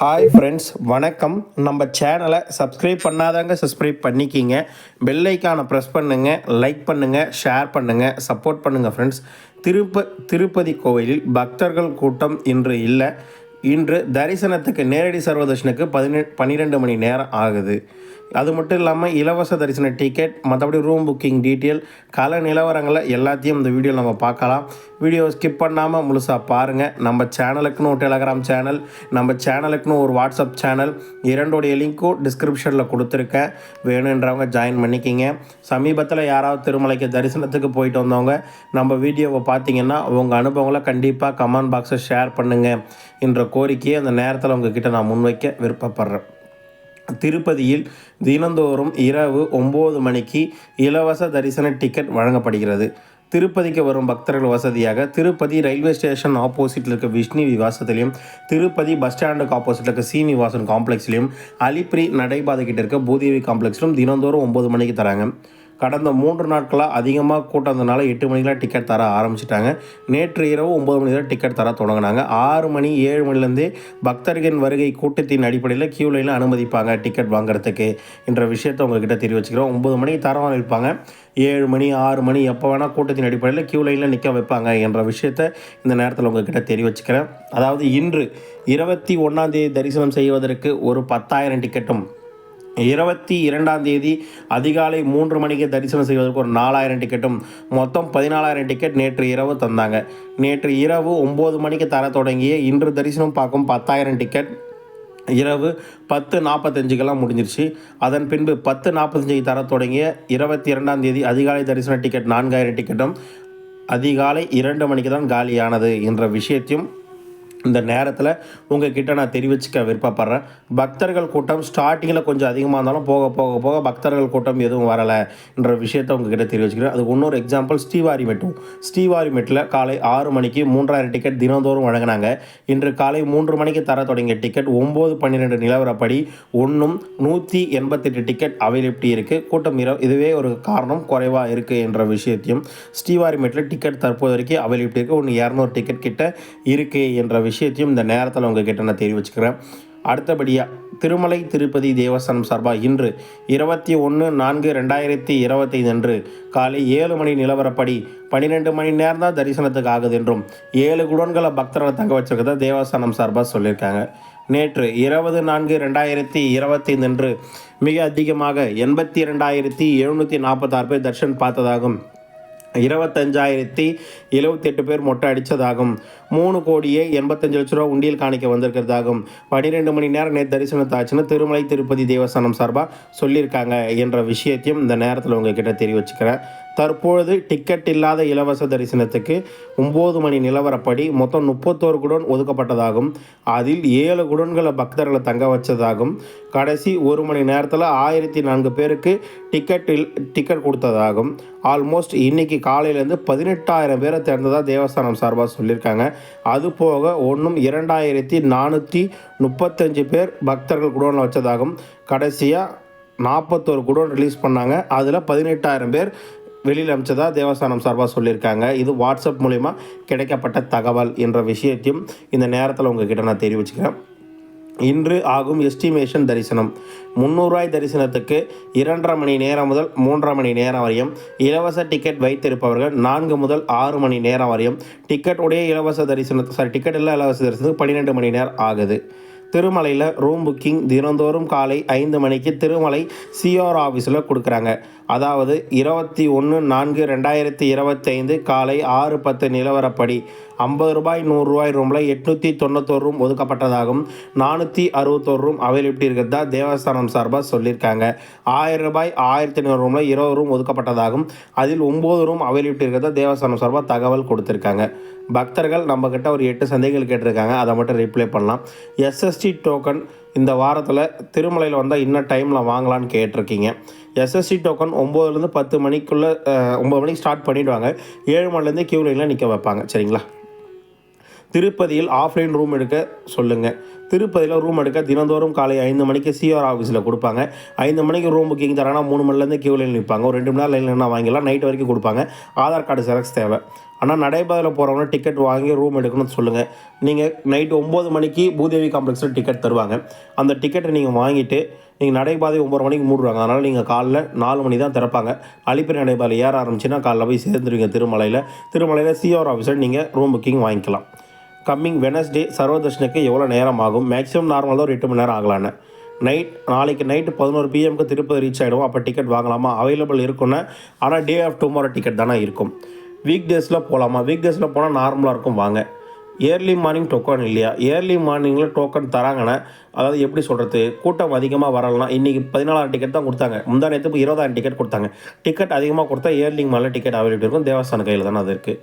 Hi friends, வணக்கம். நம்ம சேனலை சப்ஸ்கிரைப் பண்ணாதவங்க சப்ஸ்கிரைப் பண்ணிக்கிங்க. பெல் ஐக்கானை ப்ரெஸ் பண்ணுங்கள், லைக் பண்ணுங்கள், ஷேர் பண்ணுங்கள், சப்போர்ட் பண்ணுங்கள் ஃப்ரெண்ட்ஸ். திருப்பதி கோவிலில் பக்தர்கள் கூட்டம் இன்று இல்லை. இன்று தரிசனத்துக்கு நேரடி சர்வதர்ஷனுக்கு 12 மணி நேரம் ஆகுது. அது மட்டும் இல்லாமல் இலவச தரிசன டிக்கெட், மற்றபடி ரூம் புக்கிங் டீட்டெயில், கள நிலவரங்களை எல்லாத்தையும் இந்த வீடியோவில் நம்ம பார்க்கலாம். வீடியோவை ஸ்கிப் பண்ணாமல் முழுசாக பாருங்கள். நம்ம சேனலுக்குன்னு ஒரு டெலகிராம் சேனல், நம்ம சேனலுக்குன்னு ஒரு வாட்ஸ்அப் சேனல், இரண்டோடைய லிங்க்கும் டிஸ்கிரிப்ஷனில் கொடுத்துருக்கேன். வேணுன்றவங்க ஜாயின் பண்ணிக்கிங்க. சமீபத்தில் யாராவது திருமலைக்கு தரிசனத்துக்கு போயிட்டு வந்தவங்க நம்ம வீடியோவை பார்த்தீங்கன்னா உங்கள் அனுபவங்களை கண்டிப்பாக கமெண்ட் பாக்ஸை ஷேர் பண்ணுங்கள் என்ற கோரிக்கையை அந்த நேரத்தில் உங்ககிட்ட நான் முன்வைக்க விருப்பப்படுறேன். திருப்பதியில் தினந்தோறும் இரவு 9 மணிக்கு இலவச தரிசன டிக்கெட் வழங்கப்படுகிறது. திருப்பதிக்கு வரும் பக்தர்கள் வசதியாக திருப்பதி ரயில்வே ஸ்டேஷன் ஆப்போசிட்டில் இருக்க விஷ்ணு விவாசத்திலையும், திருப்பதி பஸ் ஸ்டாண்டுக்கு ஆப்போசிட்டில் இருக்க சீனிவாசன் காம்ப்ளெக்ஸ்லையும், அலிப்பிரி நடைபாதை கிட்ட இருக்க பூதேவி காம்ப்ளெக்ஸ்லையும் தினந்தோறும் 9 மணிக்கு தராங்க. கடந்த 3 நாட்களாக அதிகமாக கூட்டம் இருந்ததுனால 8 மணிக்கெலாம் டிக்கெட் தர ஆரம்பிச்சிட்டாங்க. நேற்று இரவு 9 மணி தான் டிக்கெட் தர தொடங்கினாங்க. 6 மணி 7 மணிலேருந்தே பக்தர்களின் வருகை கூட்டத்தின் அடிப்படையில் கியூ லைனில் அனுமதிப்பாங்க டிக்கெட் வாங்குறதுக்கு என்ற விஷயத்தை உங்ககிட்ட தெரிவிச்சுக்கிறோம். 9 மணிக்கு தரம் வைப்பாங்க. 7 மணி 6 மணி எப்போ வேணால் கூட்டத்தின் அடிப்படையில் கியூ லைனில் நிற்க வைப்பாங்க என்ற விஷயத்தை இந்த நேரத்தில் உங்ககிட்ட தெரிவிச்சுக்கிறேன். அதாவது இன்று 21ஆம் தேதி தரிசனம் செய்வதற்கு ஒரு 10,000 டிக்கெட்டும், 22ஆம் தேதி அதிகாலை 3 மணிக்கு தரிசனம் செய்வதற்கு ஒரு 4,000 டிக்கெட்டும், மொத்தம் 14,000 டிக்கெட் நேற்று இரவு தந்தாங்க. நேற்று இரவு 9 மணிக்கு தர தொடங்கிய இன்று தரிசனம் பார்க்கும் 10,000 டிக்கெட் இரவு 10:45 முடிஞ்சிருச்சு. அதன் பின்பு 10:45 தர தொடங்கிய 22ஆம் தேதி அதிகாலை தரிசன டிக்கெட் 4,000 டிக்கெட்டும் அதிகாலை 2 மணிக்கு தான் காலியானது என்ற விஷயத்தையும் இந்த நேரத்தில் உங்ககிட்ட நான் தெரிவிச்சுக்க விருப்பப்படுறேன். பக்தர்கள் கூட்டம் ஸ்டார்டிங்கில் கொஞ்சம் அதிகமாக இருந்தாலும் போக போக போக பக்தர்கள் கூட்டம் எதுவும் வரலை என்ற விஷயத்தை உங்ககிட்ட தெரிவிச்சுக்கிறேன். அதுக்கு இன்னொரு எக்ஸாம்பிள் ஸ்ரீவாரிமெட்டில் காலை 6 மணிக்கு 3,000 டிக்கெட் தினந்தோறும் வழங்கினாங்க. இன்று காலை 3 மணிக்கு தர தொடங்கிய டிக்கெட் 9:12 நிலவரப்படி 188 டிக்கெட் அவைலபிலிட்டி இருக்குது. கூட்டம் இதுவே ஒரு காரணம் குறைவாக இருக்குது என்ற விஷயத்தையும், ஸ்ரீவாரிமெட்டில் டிக்கெட் தற்போது வரைக்கும் அவைலபிலிட்டி இருக்குது. 200 டிக்கெட் கிட்ட இருக்குது என்ற விஷயத்தையும் இந்த நேரத்தில் உங்ககிட்ட நான் தெரிவிச்சுக்கிறேன். அடுத்தபடியாக திருமலை திருப்பதி தேவஸ்தானம் சார்பாக இன்று 21/4/2025 அன்று காலை 7 மணி நிலவரப்படி 12 மணி நேரம் தான் தரிசனத்துக்கு ஆகுது என்றும் 7 குடோன்களை பக்தர்களை தங்க வச்சிருக்கதா தேவஸ்தானம் சார்பாக சொல்லியிருக்காங்க. நேற்று 20/4/2025 அன்று மிக அதிகமாக 82,746 பேர் தரிசனம் பார்த்ததாகும். 25,078 பேர் மொட்டை அடித்ததாகும். 3,85,00,000 ரூபா உண்டியல் காணிக்க வந்திருக்கிறதாகும். 12 மணி நேரம் நேற்று தரிசனத்தாச்சுன்னு திருமலை திருப்பதி தேவஸ்தானம் சார்பாக சொல்லியிருக்காங்க என்ற விஷயத்தையும் இந்த நேரத்தில் உங்ககிட்ட தெரிவிச்சுக்கிறேன். தற்பொழுது டிக்கெட் இல்லாத இலவச தரிசனத்துக்கு 9 மணி நிலவரப்படி மொத்தம் 31 குடோன் ஒதுக்கப்பட்டதாகும். அதில் 7 குடோன்களை பக்தர்களை தங்க வச்சதாகும். கடைசி 1 மணி நேரத்தில் 1,004 பேருக்கு டிக்கெட் கொடுத்ததாகும். ஆல்மோஸ்ட் இன்றைக்கி காலையிலேருந்து 18,000 பேரை திறந்ததாக தேவஸ்தானம் சார்பாக சொல்லியிருக்காங்க. அதுபோக 2,435 பேர் பக்தர்கள் குடோனில் வச்சதாகும். கடைசியாக 41 குடோன் ரிலீஸ் பண்ணாங்க. அதில் 18,000 பேர் வெளியில் அமைச்சதாக தேவஸ்தானம் சார்பாக சொல்லியிருக்காங்க. இது வாட்ஸ்அப் மூலிமா கிடைக்கப்பட்ட தகவல் என்ற விஷயத்தையும் இந்த நேரத்தில் உங்ககிட்ட நான் தெரிவிச்சுக்கிறேன். இன்று ஆகும் எஸ்டிமேஷன் தரிசனம் 300 ரூபாய் தரிசனத்துக்கு 2.5 மணி நேரம் முதல் 3.5 மணி நேரம் வரையும், இலவச டிக்கெட் வைத்திருப்பவர்கள் 4 முதல் 6 மணி நேரம் வரையும், டிக்கெட் இல்லை இலவச தரிசனத்துக்கு 12 மணி நேரம் ஆகுது. திருமலையில் ரூம் புக்கிங் தினந்தோறும் காலை 5 மணிக்கு திருமலை சிஆர் ஆஃபீஸில் கொடுக்குறாங்க. அதாவது 21/4/2025 காலை 6:10 நிலவரப்படி 50 ரூபாய் 100 ரூபாய் ரூமில் 891 ரூம் ஒதுக்கப்பட்டதாகும். 461 ரூம் அவைலபிலிட்டி இருக்கிறதா தேவஸ்தானம் சார்பாக சொல்லியிருக்காங்க. 1000 ரூபாய் 1,500 ரூமில் 20 ரூம் ஒதுக்கப்பட்டதாகும். அதில் 9 ரூம் அவைலபிலிட்டி இருக்கிறதா தேவஸ்தானம் சார்பாக தகவல் கொடுத்துருக்காங்க. பக்தர்கள் நம்மக்கிட்ட ஒரு 8 சந்தேகங்கள் கேட்டிருக்காங்க, அதை மட்டும் ரிப்ளை பண்ணலாம். எஸ்எஸ்டி டோக்கன் இந்த வாரத்தில் திருமலையில் வந்தால் இன்னும் டைமில் வாங்கலான்னு கேட்டிருக்கீங்க. எஸ்எஸ்டி டோக்கன் 9லேருந்து 10 மணிக்குள்ளே 9 மணிக்கு ஸ்டார்ட் பண்ணிவிடுவாங்க. 7 மணிலேருந்து கியூ லைனில் நிற்க வைப்பாங்க. சரிங்களா? திருப்பதியில் ஆஃப்லைன் ரூம் எடுக்க சொல்லுங்கள். திருப்பதியில் ரூம் எடுக்க தினந்தோறும் காலை 5 மணிக்கு சிஆர் ஆஃபீஸில் கொடுப்பாங்க. 5 மணிக்கு ரூம் புக்கிங் தராங்கன்னா 3 மணிலேருந்து கியூ லைன் நிற்பாங்க. ஒரு 2 மணி நேரம் லைனில் என்ன வாங்கிக்கலாம். நைட் வரைக்கும் கொடுப்பாங்க. ஆதார் கார்டு ஜெராக்ஸ் தேவை. ஆனால் நடைபாதையில் போகிறவங்க டிக்கெட் வாங்கி ரூம் எடுக்கணும்னு சொல்லுங்கள். நீங்கள் நைட்டு 9 மணிக்கு பூதேவி காம்ப்ளெக்ஸில் டிக்கெட் தருவாங்க. அந்த டிக்கெட்டை நீங்கள் வாங்கிட்டு நீங்கள் நடைபாதை 9 மணிக்கு மூடுவாங்க. அதனால் நீங்கள் காலைல 4 மணி தான் திறப்பாங்க. அலிப்பிரி நடைபாதையில் ஏற ஆரம்பிச்சுன்னா காலைல போய் சேர்ந்துருவீங்க திருமலையில் சிஆர் ஆஃபீஸில் நீங்கள் ரூம் புக்கிங் வாங்கிக்கலாம். கம்மிங் வெனஸ்டே சர்வதர்ஷனுக்கு எவ்வளோ நேரம் ஆகும்? மேக்ஸிமம் நார்மலாக ஒரு 8 மணி நேரம் ஆகலான்னு. நாளைக்கு நைட்டு 11 PM திருப்பதி ரீச் ஆகிடுவோம். அப்போ டிக்கெட் வாங்கலாமா? அவைலபிள் இருக்குன்னு. ஆனால் டே ஆஃப் டுமாரோ டிக்கெட் தானே இருக்கும். வீக் டேஸில் போகலாமா? வீக் டேஸில் போனால் நார்மலாக இருக்கும். வாங்க. ஏர்லி மார்னிங் டோக்கன் இல்லையா? ஏர்லி மார்னிங்கில் டோக்கன் தராங்கன்னா, அதாவது எப்படி சொல்கிறது, கூட்டம் அதிகமாக வரலாம். இன்றைக்கி 14,000 டிக்கெட் தான் கொடுத்தாங்க. முந்தா நேற்று 20,000 டிக்கெட் கொடுத்தாங்க. டிக்கெட் அதிகமாக கொடுத்தா ஏர்லி மார்னில் டிக்கெட் அவைலபிள் இருக்கும். தேவஸ்தான கையில் தானே அது இருக்குது.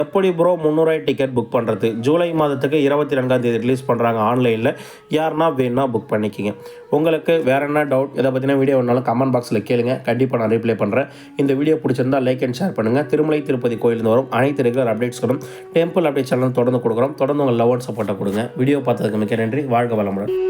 எப்படி ப்ரோ 300 டிக்கெட் புக் பண்ணுறது? ஜூலை மாதத்துக்கு 24ஆம் தேதி ரிலீஸ் பண்ணுறாங்க ஆன்லைனில். யாருன்னா வேணுன்னா புக் பண்ணிக்கிங்க. உங்களுக்கு வேறு என்ன டவுட், இதை பற்றின வீடியோ வேணாலும் கமெண்ட் பாக்ஸில் கேளுங்க. கண்டிப்பாக நான் ரிப்ளை பண்ணுறேன். இந்த வீடியோ பிடிச்சிருந்தால் லைக் அண்ட் ஷேர் பண்ணுங்கள். திருமலை திருப்பதி கோயிலிருந்து வரும் அனைத்து ரெகுலர் அப்டேட்ஸ்களும் டெம்பிள் அப்டேட் சேனல் தொடர்ந்து கொடுக்குறோம். தொடர்ந்து உங்கள் லவ் அண்ட் சப்போர்ட்டை கொடுங்க. வீடியோ பார்த்ததுக்கு மிக்க நன்றி. வாழ்க வளமுடன்.